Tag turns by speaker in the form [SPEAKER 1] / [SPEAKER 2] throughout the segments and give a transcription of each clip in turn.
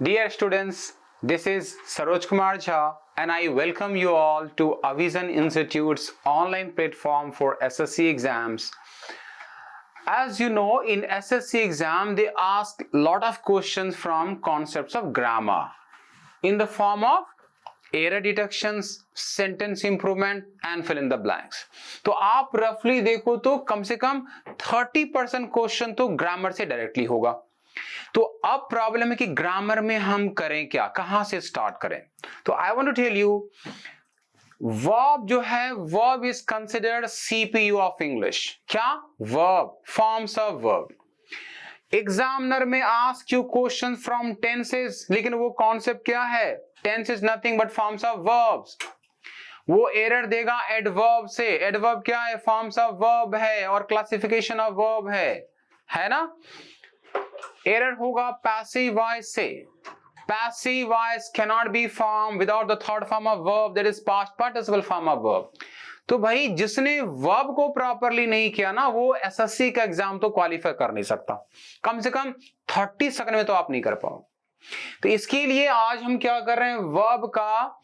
[SPEAKER 1] Dear students, this is Saroj Kumar Jha and I welcome you all to Avision Institute's online platform for SSC exams. As you know, in SSC exam, they ask a lot of questions from concepts of grammar in the form of error detections, sentence improvement and fill in the blanks. तो आप रफली देखो तो कम से कम 30% question तो grammar से directly होगा। तो अब प्रॉब्लम है कि ग्रामर में हम करें क्या, कहां से स्टार्ट करें। तो I want to tell you, verb जो है, verb is considered CPU of English. क्या? Verb, forms of verb. Examiner में ask you question from tenses, लेकिन वो कॉन्सेप्ट क्या है? Tense is nothing but forms of verbs. वो एरर देगा एडवर्ब से। एडवर्ब क्या है? फॉर्म्स ऑफ वर्ब है और क्लासिफिकेशन ऑफ वर्ब है ना। एरर होगा पैसिव वॉइस से। Passive voice cannot be form without the third form of verb, that is past participle form of verb. तो भाई जिसने वर्ब को प्रॉपरली नहीं किया ना, वो एसएससी का एग्जाम तो क्वालिफाई कर नहीं सकता। कम से कम 30 सेकंड में तो आप नहीं कर पाओ। तो इसके लिए आज हम क्या कर रहे हैं, वर्ब का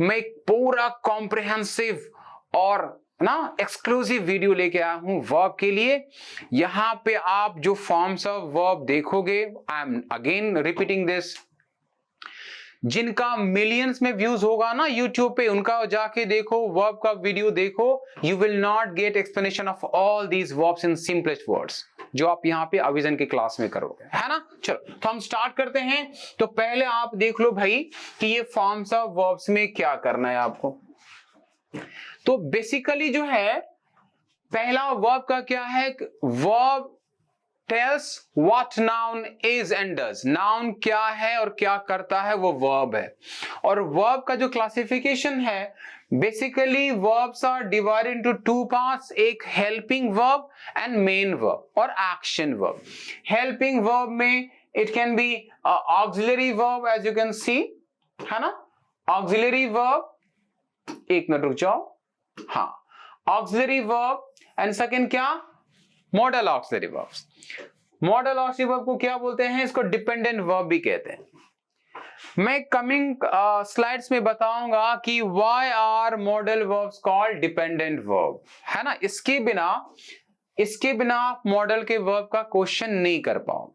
[SPEAKER 1] मैं एक पूरा कॉम्प्रिहेंसिव और ना एक्सक्लूसिव वीडियो लेके आया हूं वर्ब के लिए। यहां पे आप जो फॉर्म्स ऑफ वर्ब देखोगे, I am again repeating this, जिनका मिलियंस में व्यूज होगा ना यूट्यूब पे, उनका जाके देखो, वर्ब का वीडियो देखो। You will not gate explanation of all these verbs in simplest words जो आप यहाँ पे अविजन की क्लास में करोगे, है ना। चलो तो हम स्टार्ट करते हैं। तो पहले आप देख लो भाई कि ये फॉर्म्स ऑफ वर्ब्स में क्या करना है आपको। तो बेसिकली जो है, पहला वर्ब का क्या है, verb tells what noun is and does। Noun क्या है और क्या करता है, वो वर्ब है। और वर्ब का जो क्लासिफिकेशन है, basically verbs are divided into two parts, एक helping verb and main verb और एक्शन वर्ब। हेल्पिंग वर्ब में it can be auxiliary verb, as you can see, है ना। ऑक्सिलरी वर्ब, एक मिनट रुक जाओ, हाँ, ऑक्सिलरी वर्ब एंड सेकंड क्या, modal auxiliary verbs. Modal auxiliary verb को क्या बोलते हैं? इसको डिपेंडेंट वर्ब भी कहते हैं। मैं कमिंग स्लाइड्स में बताऊंगा कि why are modal verbs called dependent verb, है ना। इसके बिना आप मॉडल के वर्ब का क्वेश्चन नहीं कर पाओ।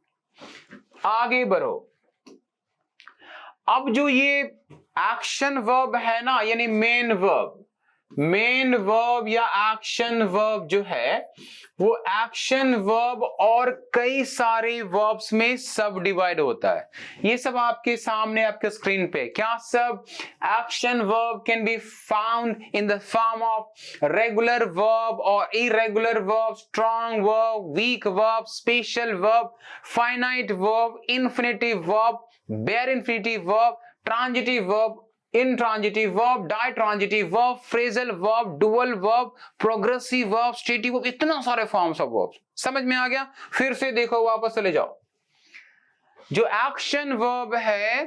[SPEAKER 1] आगे बढ़ो। अब जो ये एक्शन वर्ब है ना, यानी मेन वर्ब या एक्शन वर्ब जो है, वो एक्शन वर्ब और कई सारे वर्ब्स में सब डिवाइड होता है। ये सब आपके सामने आपके स्क्रीन पे, क्या सब? Action verb can be found in the form of regular verb और irregular verb, strong verb, weak verb, special verb, finite verb, infinitive verb, bare infinitive verb, transitive verb, intransitive verb, ditransitive verb, phrasal verb, dual verb, progressive verb, stative verb, इतना सारे forms of verbs. समझ में आ गया? फिर से देखो, वापस चले जाओ। जो एक्शन वर्ब है,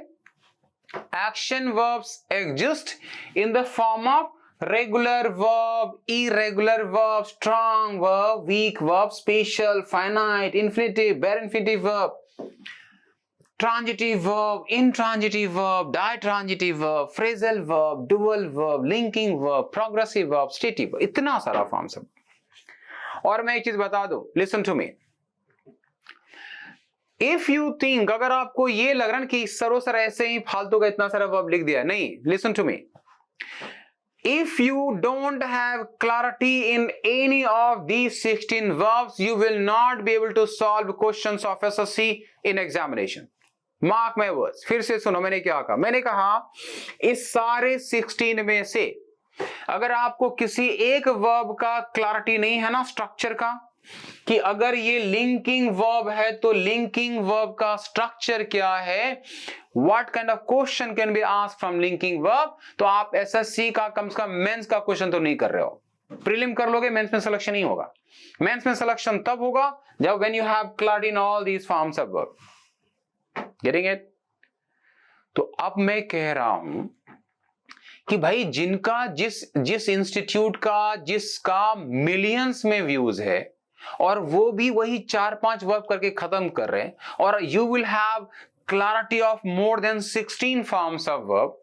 [SPEAKER 1] action verbs exist in the form of regular verb, irregular verb, strong verb, weak verb, special, finite, infinitive, bare infinitive verb, transitive verb, intransitive verb, ditransitive verb, phrasal verb, dual verb, linking verb, progressive verb, stative verb, इतना सारा form सब। और मैं एक चीज बता दूं, listen to me, if you think, अगर आपको ये लग रहा है कि सरोसर ऐसे ही फालतू का इतना सारा वर्ब लिख दिया, नहीं, listen to me, if you don't have clarity in any of these 16 verbs, you will not be able to solve questions of SSC in examination. Mark my words. फिर से सुनो, मैंने क्या कहा? मैंने कहा इस सारे 16 में से अगर आपको किसी एक वर्ब का क्लैरिटी नहीं है ना, स्ट्रक्चर का, कि अगर ये लिंकिंग वर्ब है तो लिंकिंग वर्ब का स्ट्रक्चर क्या है, what kind of question can be asked from linking verb, तो आप एसएससी का कम से कम मेंस का क्वेश्चन तो नहीं कर रहे हो। प्रीलिम कर लोगे, मेंस में सिलेक्शन नहीं होगा। मेंस में सिलेक्शन तब होगा जब when you have clarity in all these forms of verb. Getting it? तो अब मैं कह रहा हूं कि भाई जिनका जिस इंस्टीट्यूट का, जिसका मिलियंस में व्यूज है और वो भी वही 4-5 वर्ब करके खत्म कर रहे हैं, और you will have clarity of more than 16 forms of verb,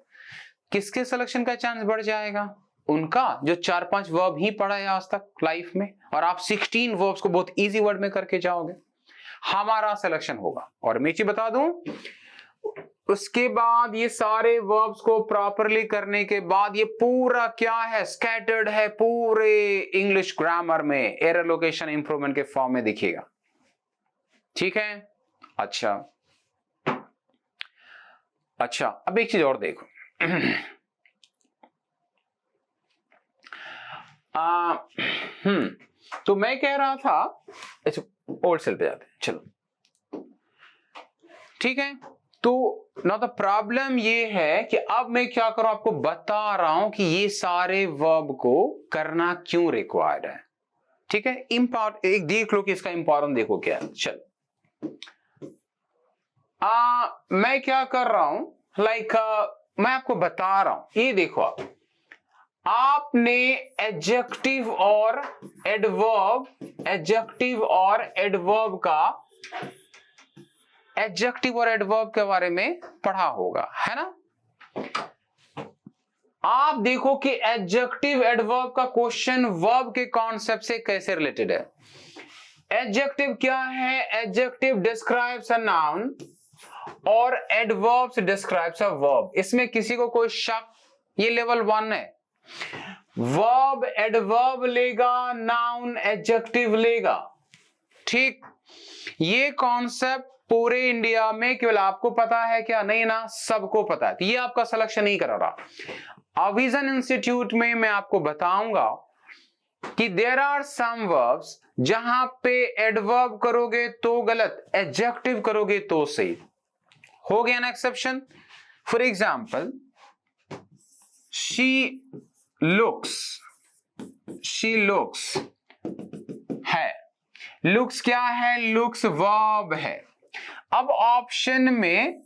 [SPEAKER 1] किसके सिलेक्शन का चांस बढ़ जाएगा? उनका जो 4-5 वर्ब ही पढ़ा है आज तक लाइफ में, और आप 16 वर्ब्स को बहुत इजी वर्ड में करके जाओगे, हमारा सिलेक्शन होगा। और मैं चीज बता दूं, उसके बाद ये सारे वर्ब्स को प्रॉपरली करने के बाद ये पूरा क्या है, स्कैटर्ड है पूरे इंग्लिश ग्रामर में एरर लोकेशन इंप्रूवमेंट के फॉर्म में दिखेगा। ठीक है, अच्छा अच्छा, अब एक चीज और देखो। तो मैं कह रहा था, ओल्ड सेल पे जाते हैं, चलो ठीक है। तो ना तो प्रॉब्लम ये है कि अब मैं क्या करूं, आपको बता रहा हूं कि ये सारे वर्ब को करना क्यों रिक्वायर्ड है। ठीक है, एक देख लो कि इसका इंपॉर्टेंट देखो क्या है। चल मैं क्या कर रहा हूं, मैं आपको बता रहा हूं, ये देखो आपने एडजेक्टिव और एडवर्ब के बारे में पढ़ा होगा, है ना। आप देखो कि एडजेक्टिव एडवर्ब का क्वेश्चन वर्ब के कॉन्सेप्ट से कैसे रिलेटेड है। एडजेक्टिव क्या है? एडजेक्टिव डिस्क्राइब्स अ नाउन और एडवर्ब्स डिस्क्राइब्स अ वर्ब। इसमें किसी को कोई शक? ये लेवल 1 है। वर्ब एडवर्ब लेगा, नाउन एडजेक्टिव लेगा। ठीक, ये कॉन्सेप्ट पूरे इंडिया में केवल आपको पता है क्या? नहीं ना, सबको पता है। ये आपका सिलेक्शन नहीं करा रहा। अविजन इंस्टीट्यूट में मैं आपको बताऊंगा कि देयर आर सम वर्ब्स जहां पे एडवर्ब करोगे तो गलत, एडजेक्टिव करोगे तो सही। हो गया ना exception. For example, she looks है। लुक्स क्या है? लुक्स वर्ब है। अब ऑप्शन में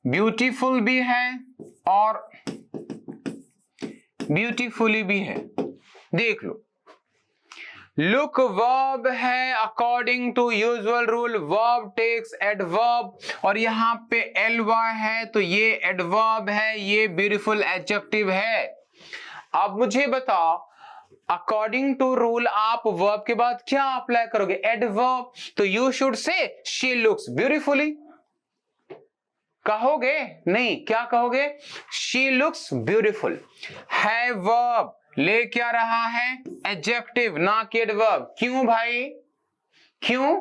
[SPEAKER 1] ब्यूटीफुल भी है और ब्यूटीफुली भी है। देख लो, लुक वर्ब है, according to usual rule verb takes adverb, और यहां पे एलवाई है तो ये एडवर्ब है, ये ब्यूटीफुल एडजेक्टिव है। अब मुझे बताओ, अकॉर्डिंग टू रूल आप वर्ब के बाद क्या अप्लाई करोगे? एडवर्ब। तो you should say she looks beautifully कहोगे? नहीं, क्या कहोगे? शी लुक्स ब्यूटीफुल है वर्ब, ले क्या रहा है? एडजेक्टिव, ना कि एडवर्ब। क्यों भाई? क्यों?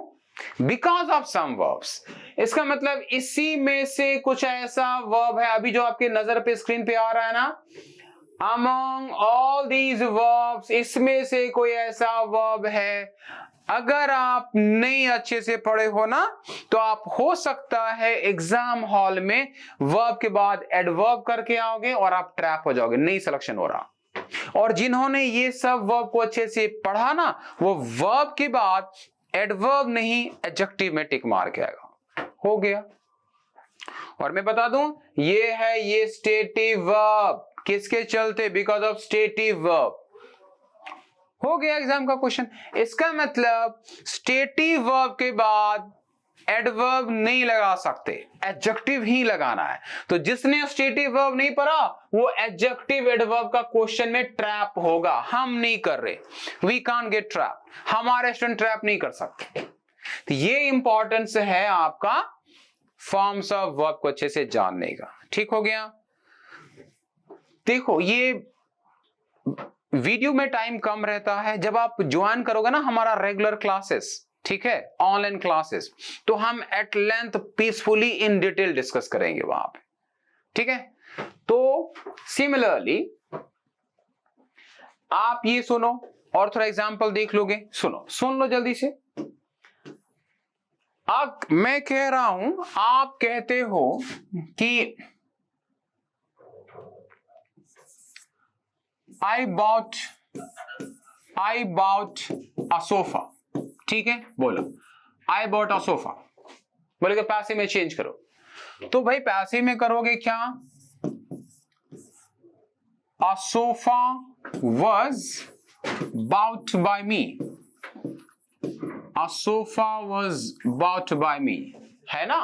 [SPEAKER 1] Because of some verbs. इसका मतलब इसी में से कुछ ऐसा वर्ब है, अभी जो आपके नजर पे स्क्रीन पे आ रहा है ना, among all these verbs, इसमें से कोई ऐसा वर्ब है। अगर आप नहीं अच्छे से पढ़े हो ना, तो आप हो सकता है एग्जाम हॉल में वर्ब के बाद एडवर्ब करके आओगे और आप ट्रैप हो जाओगे, नहीं सिलेक्शन हो रहा। और जिन्होंने ये सब वर्ब को अच्छे से पढ़ा ना, वो वर्ब के बाद एडवर्ब नहीं एडजेक्टिव में टिक मार के आएगा। हो गया। और मैं बता दूं, ये है ये स्टेटिव वर्ब, किसके चलते? Because of stative verb. हो गया एग्जाम का क्वेश्चन। इसका मतलब स्टेटिव वर्ब के बाद एडवर्ब नहीं लगा सकते, एडजेक्टिव ही लगाना है। तो जिसने स्टेटिव वर्ब नहीं पढ़ा वो एडजेक्टिव एडवर्ब का क्वेश्चन में ट्रैप होगा। हम नहीं कर रहे, वी कांट गेट ट्रैप, हमारे स्टूडेंट ट्रैप नहीं कर सकते। तो ये इंपॉर्टेंस है आपका फॉर्म्स ऑफ वर्ब को अच्छे से जानने का। ठीक हो गया। देखो, ये वीडियो में टाइम कम रहता है, जब आप ज्वाइन करोगे ना हमारा रेगुलर क्लासेस, ठीक है, ऑनलाइन क्लासेस, तो हम at length peacefully in detail discuss करेंगे वहां पे। ठीक है, तो सिमिलरली आप ये सुनो और थोड़ा एग्जांपल देख लोगे। सुन लो जल्दी से। अब मैं कह रहा हूं, आप कहते हो कि I bought a sofa। ठीक है, बोलो I bought a sofa। बोलेगा पैसे में चेंज करो, तो भाई पैसे में करोगे क्या? A sofa was bought by me। A sofa was bought by me, है ना?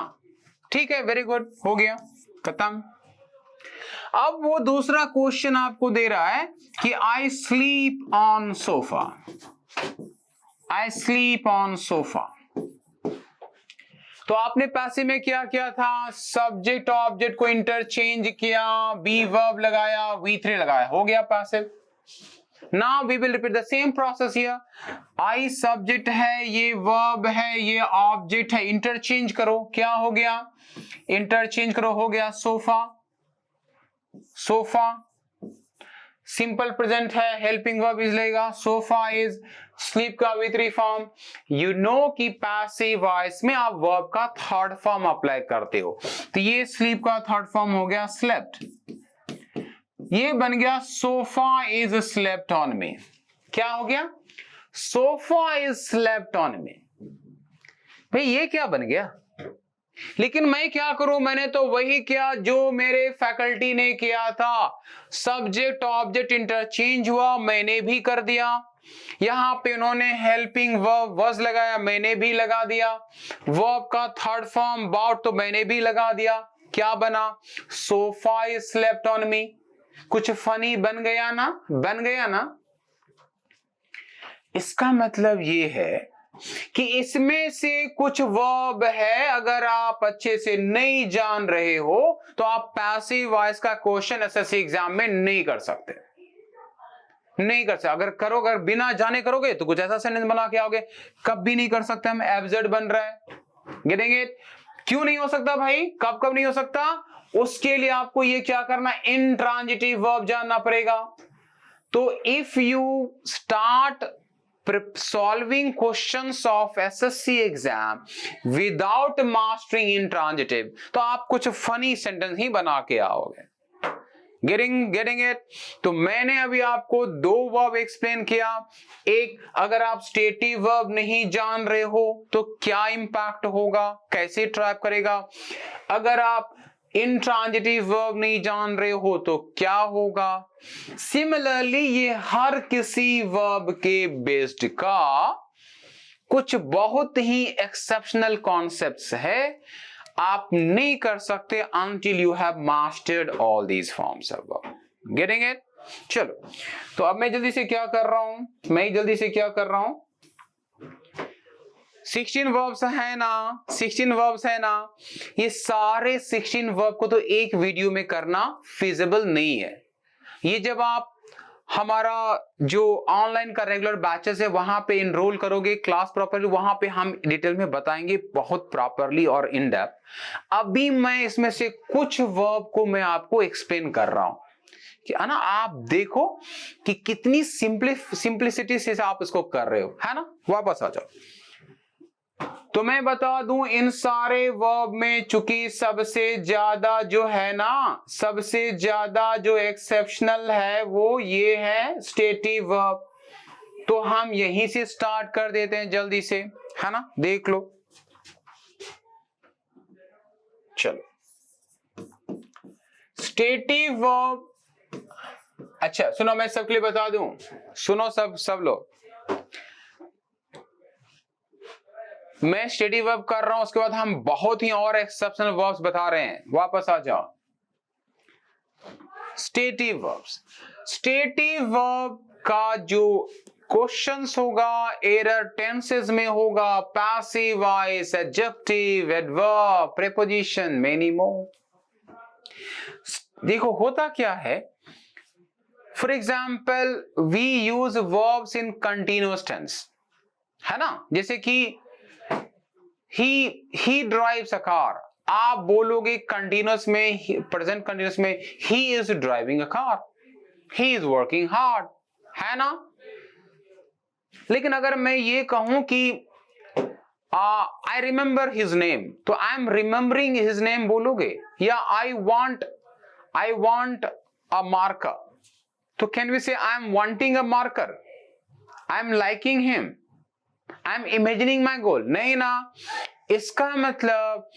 [SPEAKER 1] ठीक है, वेरी गुड, हो गया, खत्म। अब वो दूसरा क्वेश्चन आपको दे रहा है कि I sleep on sofa, I sleep on sofa. तो आपने पैसिव में क्या किया था? सब्जेक्ट ऑब्जेक्ट को इंटरचेंज किया, बी वर्ब लगाया, V3 लगाया, हो गया passive. Now we will repeat the same process here. I subject है, ये वर्ब है, ये ऑब्जेक्ट है, इंटरचेंज करो, क्या हो गया? इंटरचेंज करो, हो गया सोफा, सोफा। सिंपल प्रेजेंट है, हेल्पिंग वर्ब इज लेगा, सोफा इज, स्लीप का V3 फॉर्म। यू नो कि पैसिव वॉइस में आप वर्ब का थर्ड फॉर्म अप्लाई करते हो, तो ये स्लीप का थर्ड फॉर्म हो गया स्लेप्ट, ये बन गया सोफा इज स्लेप्ट ऑन में। क्या हो गया? सोफा इज स्लेप्ट ऑन में। भाई ये क्या बन गया? लेकिन मैं क्या करूं, मैंने तो वही किया जो मेरे फैकल्टी ने किया था, सब्जेक्ट ऑब्जेक्ट इंटरचेंज हुआ, मैंने भी कर दिया। यहां पे उन्होंने हेल्पिंग वर्ब वाज लगाया, मैंने भी लगा दिया। वर्ब का थर्ड फॉर्म बाउट तो मैंने भी लगा दिया। क्या बना? Sofa is slept on me. कुछ फनी बन गया ना? बन गया ना? इसका मतलब ये है कि इसमें से कुछ वर्ब है, अगर आप अच्छे से नहीं जान रहे हो तो आप पैसिव वॉइस का क्वेश्चन एसएससी एग्जाम में नहीं कर सकते, नहीं कर सकते। अगर बिना जाने करोगे तो कुछ ऐसा सेंटेंस बना के आओगे, कभी नहीं कर सकते हम, एब्सर्ड बन रहा है। Getting it? क्यों नहीं हो सकता भाई? कब कब नहीं हो सकता? उसके लिए आपको ये क्या करना, इंट्रांजिटिव वर्ब जानना पड़ेगा। तो if you start solving questions of SSC exam without mastering intransitive, तो आप कुछ फनी सेंटेंस ही बना के आओगे। Getting it? तो मैंने अभी आपको दो वर्ब एक्सप्लेन किया। एक, अगर आप स्टेटिव वर्ब नहीं जान रहे हो तो क्या इंपैक्ट होगा, कैसे ट्रैप करेगा। अगर आप इंट्रांजिटिव वर्ब नहीं जान रहे हो तो क्या होगा। सिमिलरली ये हर किसी वर्ब के बेस्ड का कुछ बहुत ही एक्सेप्शनल कॉन्सेप्ट्स है, आप नहीं कर सकते until you have mastered all these forms of verb. Getting it? चलो, तो अब मैं जल्दी से क्या कर रहा हूं, 16 वर्ब्स है ना, 16 वर्ब्स है ना। ये सारे 16 वर्ब को तो एक वीडियो में करना फिजिबल नहीं है। ये जब आप हमारा जो ऑनलाइन का रेगुलर बैचेस है वहां पे इनरोल करोगे क्लास प्रॉपरली, वहां पे हम डिटेल में बताएंगे बहुत प्रॉपरली और इन डेप्थ। अभी मैं इसमें से कुछ वर्ब को मैं आपको एक्सप्लेन कर रहा हूं कि है ना, आप देखो कि कितनी सिंप्लिसिटी से आप इसको कर रहे हो, है ना। वापस आ जाओ। तो मैं बता दूं, इन सारे वर्ब में चूंकि सबसे ज्यादा जो है ना, सबसे ज्यादा जो एक्सेप्शनल है वो ये है स्टेटिव वर्ब। तो हम यहीं से स्टार्ट कर देते हैं जल्दी से, है ना, देख लो। चलो, स्टेटिव वर्ब। अच्छा सुनो, मैं सबके लिए बता दूं, सुनो सब लोग, मैं स्टेटिव वर्ब कर रहा हूं, उसके बाद हम बहुत ही और एक्सेप्शनल वर्ब्स बता रहे हैं। वापस आ जाओ। स्टेटिव वर्ब्स, स्टेटिव वर्ब का जो क्वेश्चंस होगा एरर टेंसेस में होगा, passive voice, adjective, adverb, preposition, many more. देखो होता क्या है, for example we use verbs in continuous tense, है ना। जैसे कि he drives a car, आप बोलोगे कंटिन्यूअस में, प्रेजेंट कंटिन्यूअस में, he is driving a car, he is working hard, है ना। लेकिन अगर मैं ये कहूं कि I remember his name, तो I am remembering his name बोलोगे, या I want a marker, तो can we say I am wanting a marker, I am liking him, I am imagining my goal? नहीं ना। इसका मतलब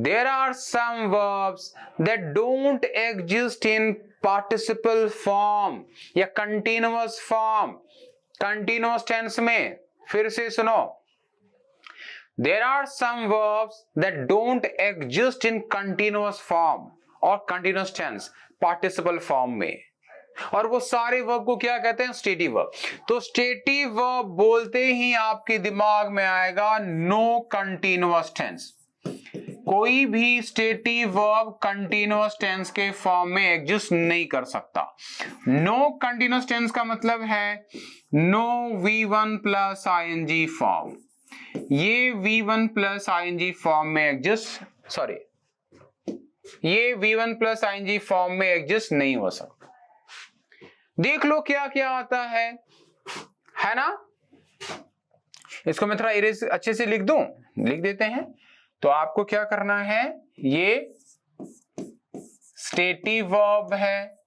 [SPEAKER 1] there are some verbs that don't exist in participle form या continuous form, continuous tense में। फिर से सुनो, There are some verbs that don't exist in continuous form or continuous tense, participle form में, और वो सारे वर्ब को क्या कहते हैं? Stative verb. तो स्टेटिव वर्ब बोलते ही आपके दिमाग में आएगा नो कंटिन्यूअस टेंस। कोई भी स्टेटिव वर्ब कंटिन्यूअस टेंस के फॉर्म में एग्जिस्ट नहीं कर सकता। नो कंटिन्यूअस टेंस का मतलब है no V1 plus ing form. ये V1 प्लस ing फॉर्म में एग्जिस्ट, सॉरी, ये V1 प्लस ing फॉर्म में एग्जिस्ट नहीं हो सकता। देख लो क्या क्या आता है ना? इसको मैं थोड़ा इरेज अच्छे से लिख दूं, लिख देते हैं। तो आपको क्या करना है, ये स्टेटिव वर्ब है।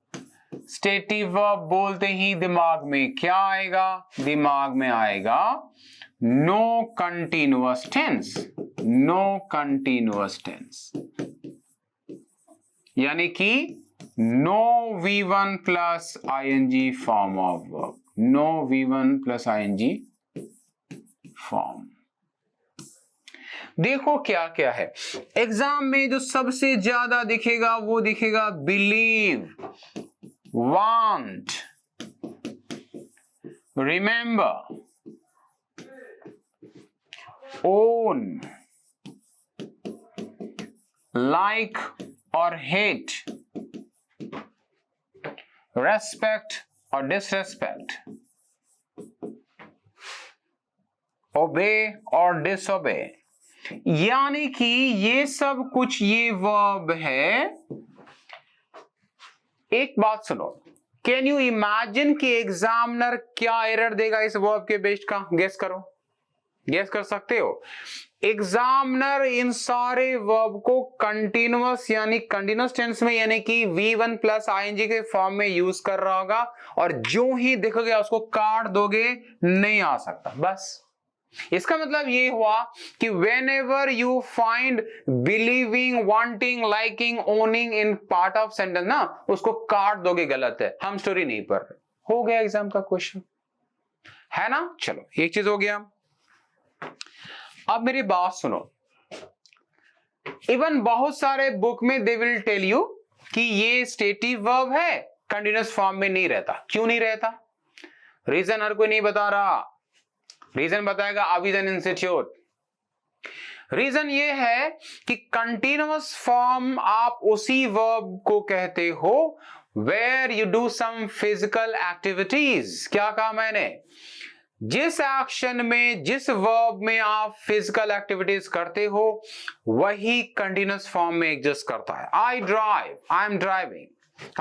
[SPEAKER 1] स्टेटिव वर्ब बोलते ही दिमाग में क्या आएगा? दिमाग में आएगा no continuous tense. No continuous tense यानी कि no V1 plus ing form of verb. No V1 plus ing form. देखो क्या क्या है एग्जाम में जो सबसे ज्यादा दिखेगा वो दिखेगा believe, want, remember, own, like और हेट, रेस्पेक्ट और डिसरेस्पेक्ट, ओबे और डिसओबे। यानी कि ये सब कुछ ये वर्ब है। एक बात सुनो, कैन यू इमेजिन कि एग्जामिनर क्या एरर देगा इस वर्ब के बेस्ड का? गेस करो, गेस कर सकते हो? एग्जामिनर इन सारे वर्ब को कंटिन्यूअस यानी कंटिन्यूअस टेंस में यानी कि V1 प्लस ing के फॉर्म में यूज कर रहा होगा, और जो ही दिखोगे उसको काट दोगे, नहीं आ सकता। बस इसका मतलब ये हुआ कि whenever you find believing, wanting, liking, owning in part of sentence ना, उसको काट दोगे, गलत है, हम स्टोरी नहीं पढ़ रहे। हो गया एग्जाम का क्वेश्चन, है ना? चलो एक चीज हो गया। अब मेरी बात सुनो, इवन बहुत सारे बुक में दे विल टेल यू कि ये स्टेटिव वर्ब है, कंटिन्यूअस फॉर्म में नहीं रहता। क्यों नहीं रहता? रीजन हर कोई नहीं बता रहा, रीजन बताएगा अविजन इंस्टीट्यूट। रीजन ये है कि कंटिन्यूअस फॉर्म आप उसी वर्ब को कहते हो where you do some physical activities. क्या कहा मैंने? जिस एक्शन में, जिस वर्ब में आप फिजिकल एक्टिविटीज करते हो वही कंटिन्यूअस फॉर्म में एग्जिस्ट करता है। I drive, I am driving,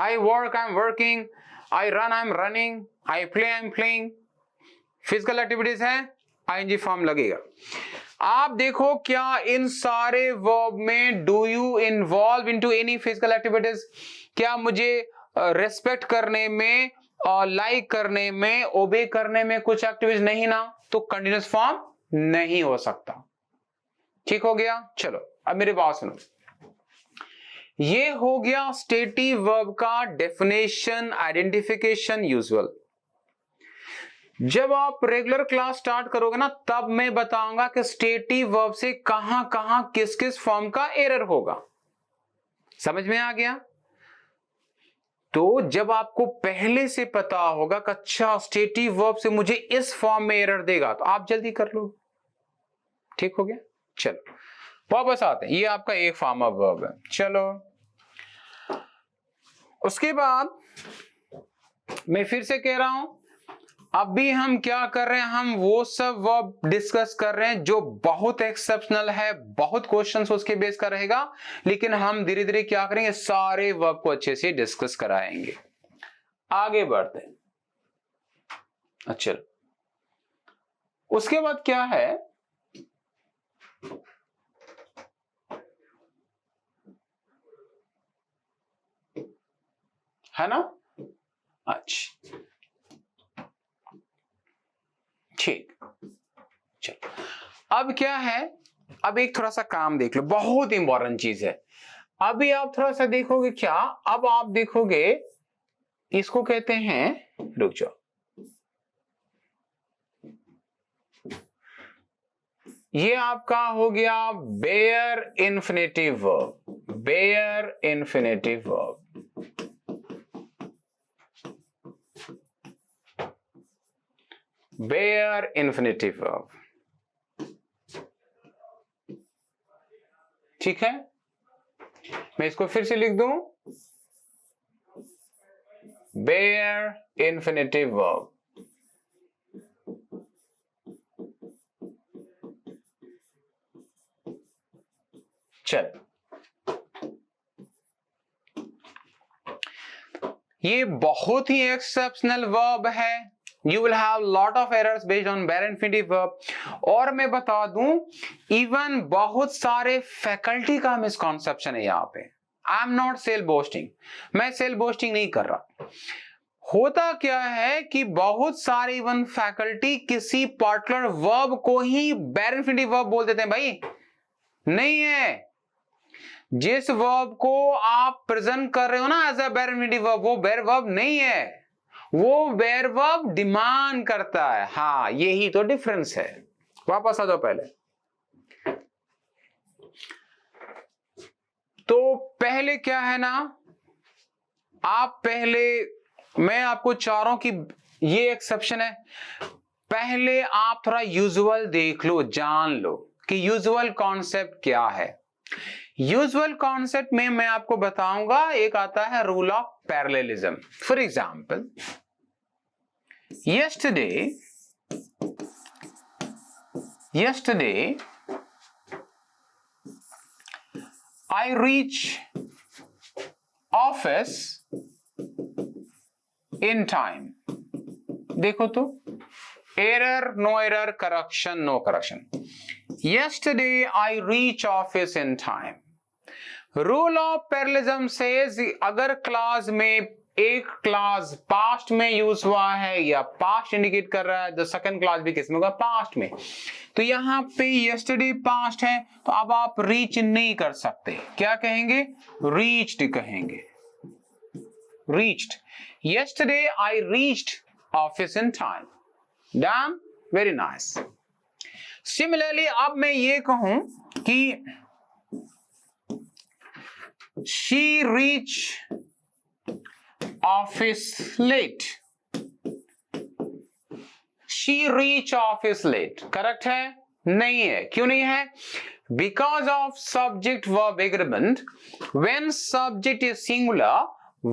[SPEAKER 1] I work, I am working, I run, I am running, I play, I am playing. Physical activities है, ing फॉर्म लगेगा। आप देखो क्या इन सारे वर्ब में do you involve into any physical activities? क्या मुझे respect करने में और लाइक करने में, ओबे करने में कुछ एक्टिविटीज नहीं ना, तो कंटिन्यूअस फॉर्म नहीं हो सकता। ठीक हो गया? चलो अब मेरी बात सुनो, ये हो गया स्टेटिव वर्ब का डेफिनेशन, आइडेंटिफिकेशन, यूजुअल। जब आप रेगुलर क्लास स्टार्ट करोगे ना, तब मैं बताऊंगा कि स्टेटिव वर्ब से कहां कहां किस किस फॉर्म का एरर होगा। समझ में आ गया? तो जब आपको पहले से पता होगा कि अच्छा स्टेटिव वर्ब से मुझे इस फॉर्म में एरर देगा, तो आप जल्दी कर लो। ठीक हो गया? चलो वापस आते हैं, ये आपका एक फॉर्म ऑफ वर्ब है। चलो उसके बाद मैं फिर से कह रहा हूं, अभी हम क्या कर रहे हैं, हम वो सब वर्ब डिस्कस कर रहे हैं जो बहुत एक्सेप्शनल है, बहुत क्वेश्चंस उसके बेस का रहेगा, लेकिन हम धीरे धीरे क्या करेंगे, सारे वर्ब को अच्छे से डिस्कस कराएंगे। आगे बढ़ते हैं। अच्छा उसके बाद क्या है ना? अच्छा ठीक, चलो अब क्या है, अब एक थोड़ा सा काम देख लो, बहुत इंपॉर्टेंट चीज है। अभी आप थोड़ा सा देखोगे क्या, अब आप देखोगे इसको कहते हैं, रुक जाओ, ये आपका हो गया bare infinitive verb, bare infinitive verb. Bare infinitive verb, ठीक है। मैं इसको फिर से लिख दूं, बेयर इन्फिनेटिव वर्ब। चल, ये बहुत ही एक्सेप्शनल वर्ब है। You will have lot of errors based on bare infinitive verb। और मैं बता दूं, इवन बहुत सारे फैकल्टी का मिसकॉन्सेप्शन है यहाँ पे। I am not self boasting, मैं सेल्फ बोस्टिंग नहीं कर रहा। होता क्या है कि बहुत सारे इवन फैकल्टी किसी पार्टिकुलर वर्ब को ही bare infinitive verb बोल देते हैं। भाई नहीं है, जिस वर्ब को आप प्रेजेंट कर रहे हो ना as a bare infinitive verb, वो bare verb नहीं है, वो bare verb डिमांड करता है। हाँ, यही तो डिफरेंस है। वापस आ जाओ पहले। तो पहले क्या है ना, आप पहले, मैं आपको चारों की, ये एक्सेप्शन है, पहले आप थोड़ा यूजुअल देख लो, जान लो कि यूजुअल कॉन्सेप्ट क्या है। यूजुअल कॉन्सेप्ट में मैं आपको बताऊंगा, एक आता है rule of parallelism. For example, yesterday I reach office in time। देखो तो, error, no error, correction, no correction। Yesterday I reach office in time। Rule of parallelism says अगर क्लास में एक क्लास पास्ट में यूज हुआ है या past indicate कर रहा है, तो सेकंड क्लास भी किस में होगा, पास्ट में। तो यहां पे यस्टरडे पास्ट है, तो अब आप रीच नहीं कर सकते, क्या कहेंगे, रीच्ड कहेंगे, reached. Yesterday I reached office in time. Done, very nice. Similarly अब मैं ये कहूं कि she reached office late। she reached office late correct है, नहीं है। क्यों नहीं है, because of subject verb agreement। when subject is singular,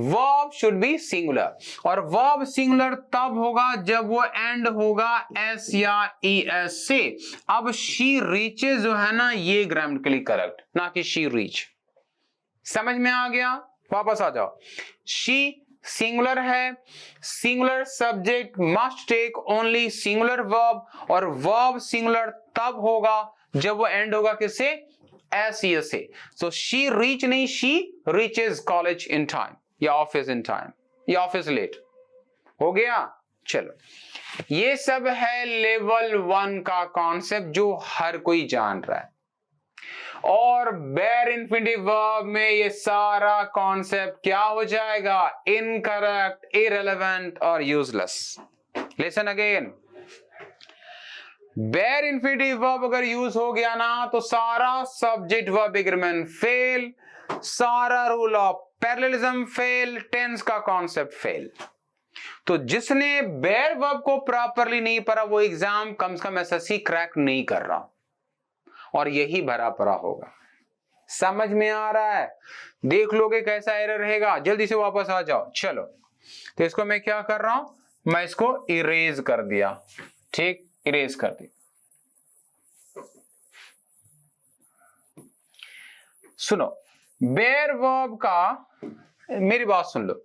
[SPEAKER 1] verb should be singular, और verb singular तब होगा जब वो end होगा s या es से। अब she reaches जो है ना, ये ग्रामेटिकली करेक्ट, ना कि she reach। समझ में आ गया, वापस आ जाओ। शी सिंगुलर है, singular subject must take only singular verb, और वर्ब सिंगुलर तब होगा जब वो एंड होगा किससे, एस से। सो शी रीच नहीं, she reaches college in time या ऑफिस इन टाइम या ऑफिस लेट। हो गया। चलो, ये सब है लेवल 1 का कॉन्सेप्ट जो हर कोई जान रहा है, और bare infinitive verb में ये सारा कॉन्सेप्ट क्या हो जाएगा, इनकरेक्ट, irrelevant और useless। Listen again, bare infinitive verb अगर यूज हो गया ना, तो सारा सब्जेक्ट वर्ब एग्रीमेंट फेल, सारा rule of parallelism fail, tense का कॉन्सेप्ट फेल। तो जिसने bare verb को प्रॉपरली नहीं पढ़ा, वो एग्जाम कम से कम एसएससी क्रैक नहीं कर रहा, और यही भरा पड़ा होगा। समझ में आ रहा है, देख लोगे कैसा एरर रहेगा। जल्दी से वापस आ जाओ। चलो, तो इसको मैं क्या कर रहा हूं, मैं इसको इरेज कर दिया, ठीक, इरेज कर दिया। सुनो, बेयर वर्ब का, मेरी बात सुन लो,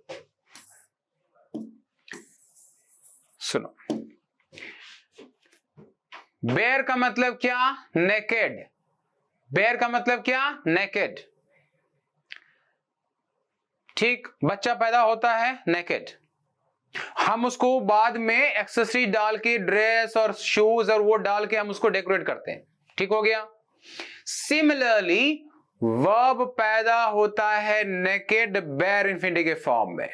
[SPEAKER 1] सुनो, बेयर का मतलब क्या, नेकेड। बेयर का मतलब क्या, नेकेड। ठीक, बच्चा पैदा होता है नेकेड, हम उसको बाद में एक्सेसरी डाल के, ड्रेस और शूज और वो डाल के हम उसको डेकोरेट करते हैं, ठीक हो गया। सिमिलरली वर्ब पैदा होता है नेकेड बेयर इंफिनिटी के फॉर्म में।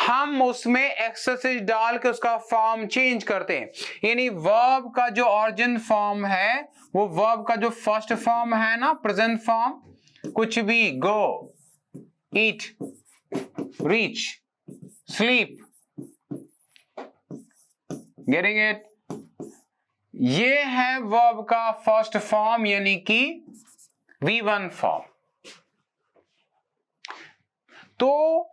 [SPEAKER 1] हम उसमें एक्सेस डाल के उसका फॉर्म चेंज करते हैं। यानी वर्ब का जो ओरिजिन फॉर्म है, वो वर्ब का जो फर्स्ट फॉर्म है ना, प्रेजेंट फॉर्म, कुछ भी, गो, ईट, रीच, स्लीप, गेटिंग इट, ये है वर्ब का फर्स्ट फॉर्म यानी कि V1 फॉर्म। तो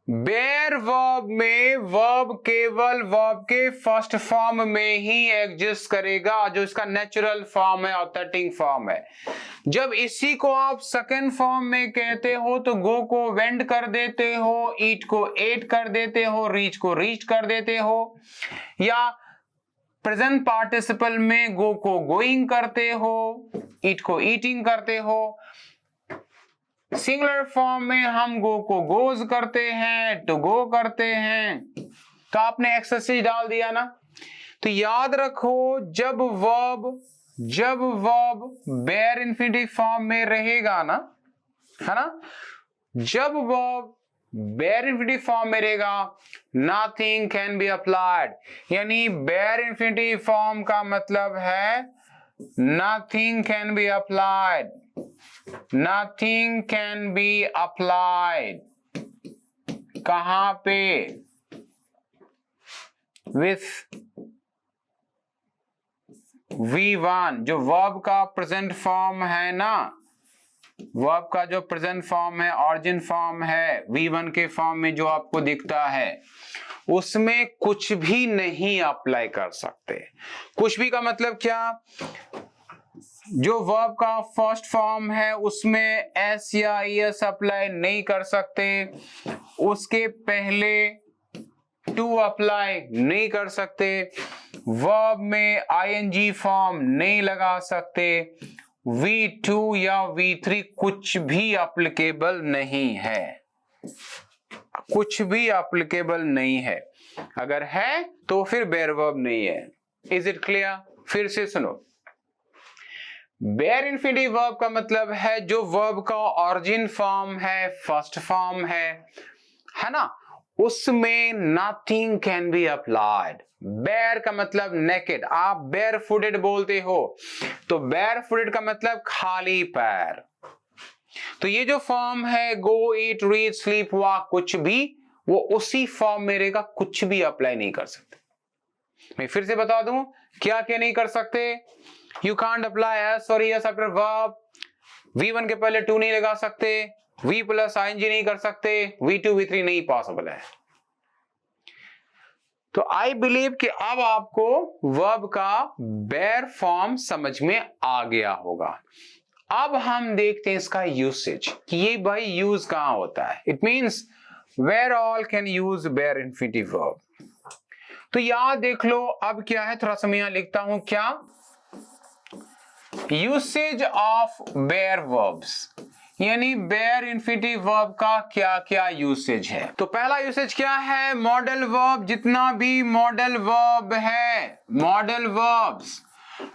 [SPEAKER 1] बेयर वर्ब में वर्ब केवल वर्ब के फर्स्ट फॉर्म में ही एग्जिस्ट करेगा, जो इसका नेचुरल फॉर्म है, ऑथेंटिक फॉर्म है। जब इसी को आप सेकंड फॉर्म में कहते हो तो गो को वेंट कर देते हो, ईट को एट कर देते हो, रीच को रीच कर देते हो, या प्रेजेंट पार्टिसिपल में गो को गोइंग करते हो, ईट को ईटिंग करते हो। सिंगुलर फॉर्म में हम गो को गोज करते हैं, टू गो करते हैं। तो आपने एक्सेसिव डाल दिया ना। तो याद रखो, जब वर्ब बेयर इंफिनिटिव फॉर्म में रहेगा ना, है ना, जब वर्ब बेयर इंफिनिटिव फॉर्म में रहेगा, नथिंग कैन बी अप्लाइड। यानी बेयर इंफिनिटिव फॉर्म का मतलब है nothing can be applied, nothing can be applied. कहां पे? विथ V1, जो वर्ब का प्रेजेंट फॉर्म है ना, वर्ब का जो प्रेजेंट फॉर्म है, ऑरिजिन फॉर्म है, V1 के फॉर्म में जो आपको दिखता है, उसमें कुछ भी नहीं अप्लाई कर सकते। कुछ भी का मतलब क्या? जो वर्ब का फर्स्ट फॉर्म है उसमें एस या एस अप्लाई नहीं कर सकते, उसके पहले टू अप्लाई नहीं कर सकते, वर्ब में आईएनजी फॉर्म नहीं लगा सकते, V2 या V3 कुछ भी एप्लीकेबल नहीं है, कुछ भी एप्लीकेबल नहीं है। अगर है तो फिर बेयर वर्ब नहीं है। Is it clear? फिर से सुनो, बेयर इंफिनिटिव वर्ब का मतलब है जो वर्ब का ऑरिजिन फॉर्म है, फर्स्ट फॉर्म है ना, उसमें nothing can be applied. Bare का मतलब नेकेड, आप बेयर फुटेड बोलते हो, तो बेयर फुटेड का मतलब खाली पैर। तो ये जो फॉर्म है गो, ईट, रीड, स्लीप, वॉक, कुछ भी, वो उसी फॉर्म में रहेगा, कुछ भी अप्लाई नहीं कर सकते। मैं फिर से बता दूं क्या क्या नहीं कर सकते। यू कांट अप्लाई एस और एस आफ्टर वर्ब, V1 के पहले टू नहीं लगा सकते, V प्लस आईएनजी नहीं कर सकते, V2 V3 नहीं पॉसिबल है। तो आई बिलीव कि अब आपको वर्ब का बेयर फॉर्म समझ में आ गया होगा। अब हम देखते हैं इसका यूसेज कि ये भाई यूज कहां होता है। It means where all can use bare infinitive verb. तो यहां देख लो, अब क्या है, थोड़ा सा मैं यहां लिखता हूं, क्या यूसेज ऑफ बेयर वर्ब्स, यानी बेयर इंफिनिटिव वर्ब का क्या क्या यूसेज है। तो पहला यूसेज क्या है? मॉडल वर्ब, जितना भी मॉडल वर्ब है, मॉडल वर्ब्स,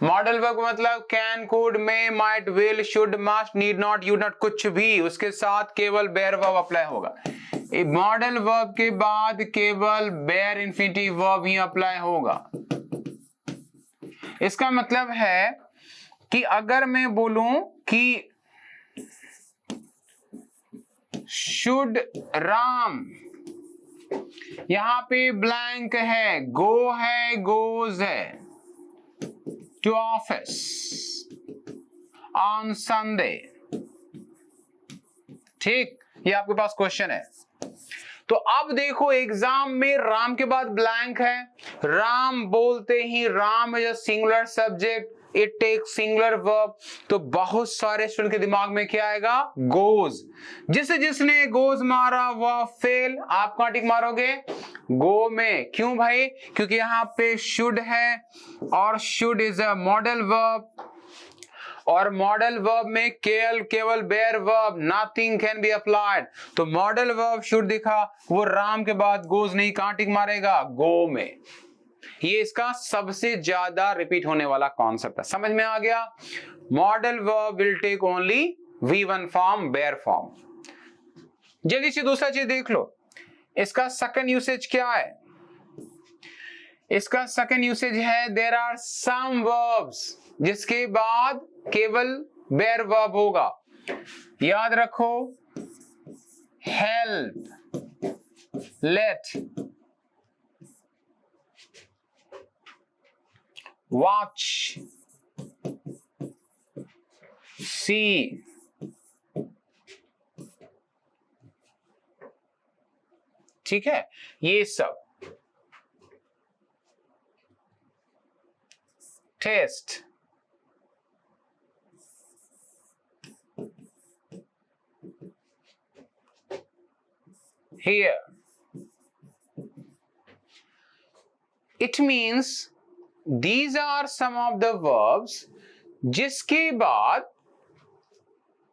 [SPEAKER 1] मॉडल वर्ब का मतलब can, could, may, might, will, should, must, need not, you not, कुछ भी, उसके साथ केवल बेयर वर्ब अप्लाई होगा। मॉडल वर्ब के बाद केवल बेयर इंफिनिटिव वर्ब ही अप्लाई होगा। इसका मतलब है कि अगर मैं बोलूं कि शुड राम, यहां पे ब्लैंक है, गो है, गोज है, टू ऑफिस ऑन संडे, ठीक, ये आपके पास क्वेश्चन है। तो अब देखो एग्जाम में राम के बाद ब्लैंक है, राम बोलते ही Ram is a singular subject, it takes singular verb, तो बहुत सारे स्टूडेंट के दिमाग में क्या आएगा? गोज। जिसने गोज मारा वह फेल। आप कहां टिक मारोगे? गो में। क्यों भाई? क्योंकि यहां पे शुड है और should is a modal verb, और मॉडल वर्ब में केवल bare verb, nothing can be applied. तो मॉडल वर्ब शुड दिखा, वो राम के बाद गोज नहीं, कहां टिक मारेगा? गो में। ये इसका सबसे ज्यादा रिपीट होने वाला कॉन्सेप्ट है। समझ में आ गया? Modal verb will take only V1 form, bare form. जल्दी से दूसरा चीज देख लो, इसका सेकंड यूसेज क्या है? इसका सेकंड यूसेज है देयर आर सम वर्ब्स, जिसके बाद केवल बेयर वर्ब होगा। याद रखो, हेल्प, लेट, वॉच, सी, ठीक है, ये सब, test, here, it means these are some of the verbs जिसके बाद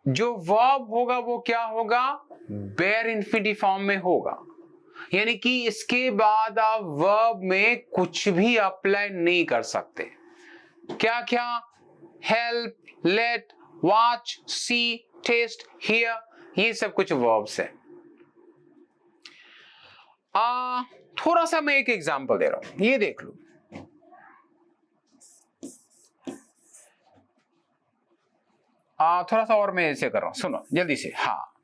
[SPEAKER 1] जो वर्ब होगा वो क्या होगा? बेयर इंफिनिटी फॉर्म में होगा। यानी कि इसके बाद आप वर्ब में कुछ भी अप्लाई नहीं कर सकते। क्या क्या? Help, let, watch, see, test, hear, ये सब कुछ वर्ब्स है। थोड़ा सा मैं एक एग्जांपल दे रहा हूं, ये देख लो। थोड़ा सा और मैं ऐसे कर रहा हूं, सुनो जल्दी से। हाँ,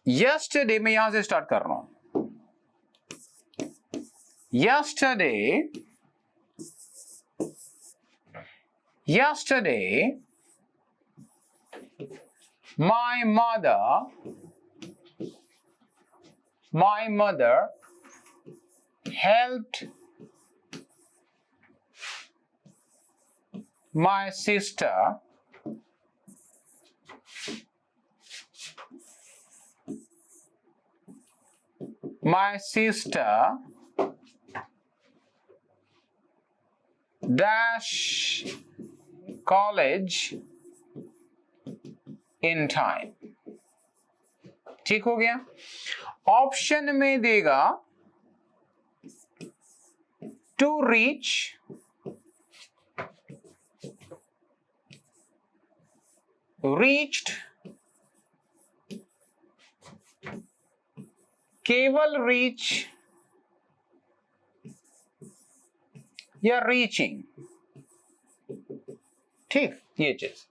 [SPEAKER 1] यस्टरडे, मैं यहां से स्टार्ट कर रहा हूं। Yesterday my mother helped my sister dash college in time। ठीक हो गया? ऑप्शन में देगा to reach, reached, केवल reach या reaching। ठीक, ये चीज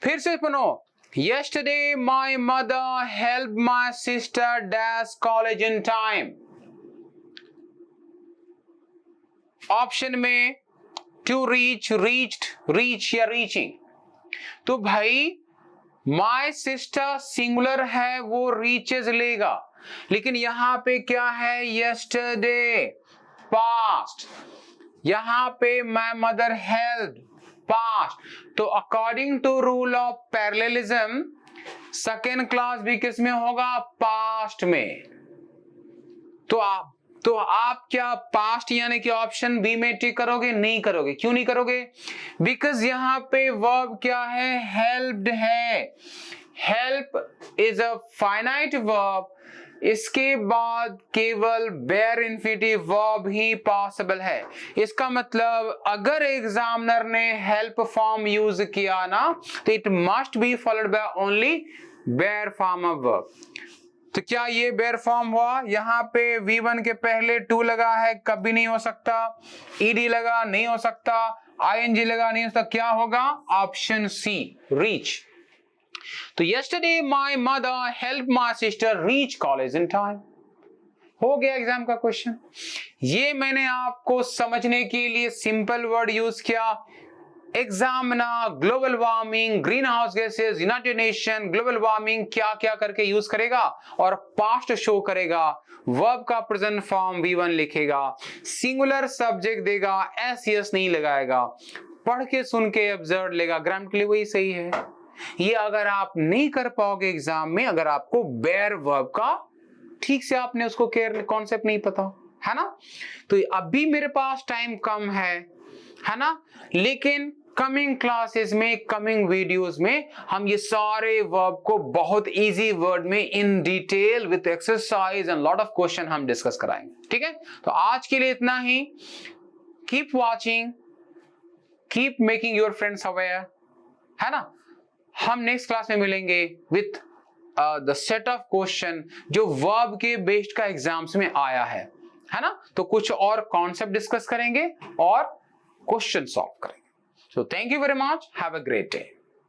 [SPEAKER 1] फिर से सुनो। Yesterday my mother helped my sister dash college in time। Option में to reach, reached, reach या reaching। तो भाई my sister सिंगुलर है, वो reaches लेगा, लेकिन यहां पे क्या है? yesterday past, यहां पे my mother helped past। तो according to rule of parallelism second class भी किस में होगा? पास्ट में। तो आप क्या पास्ट यानी कि ऑप्शन बी में टिक करोगे? नहीं करोगे। क्यों नहीं करोगे? बिकॉज यहां पे वर्ब क्या है? हेल्प्ड है। Help is a finite verb, इसके बाद केवल बेयर इंफिनिटिव वर्ब ही पॉसिबल है। इसका मतलब अगर एग्जामिनर ने हेल्प फॉर्म यूज किया ना, तो it must be followed by only bare form of verb. तो क्या ये बेयर फॉर्म हुआ? यहाँ पे V1 के पहले टू लगा है, कभी नहीं हो सकता। ed लगा, नहीं हो सकता। ing लगा, नहीं हो सकता। क्या होगा? Option C, reach. तो yesterday my mother helped my sister reach college in time। हो गया एग्जाम का क्वेश्चन। ये मैंने आपको समझने के लिए सिंपल वर्ड यूज किया। Examiner global warming, green house gases, United Nation, global warming क्या क्या करके यूज करेगा और पास्ट शो करेगा। वर्ब का प्रेजेंट फॉर्म V1 लिखेगा, सिंगुलर सब्जेक्ट देगा, एस यस नहीं लगाएगा, पढ़ के सुन के ऑब्जर्व लेगा, ग्रामेटिकली वही सही है। ये अगर आप नहीं कर पाओगे एग्जाम में, अगर आपको बेयर वर्ब का ठीक से आपने उसको कॉन्सेप्ट नहीं पता है ना। तो अभी मेरे पास टाइम कम है ना, लेकिन कमिंग क्लासेस में, कमिंग वीडियोस में हम ये सारे वर्ब को बहुत इजी वर्ड में in detail with exercise and lot of question हम डिस्कस कराएंगे। ठीक है, तो आज के लिए इतना ही। Keep watching, keep making your friends aware, है ना। हम नेक्स्ट क्लास में मिलेंगे with the set of question जो वर्ब के बेस्ड का एग्जाम्स में आया है ना। तो कुछ और कॉन्सेप्ट डिस्कस करेंगे और क्वेश्चन सॉल्व करेंगे। So thank you very much, have a great day.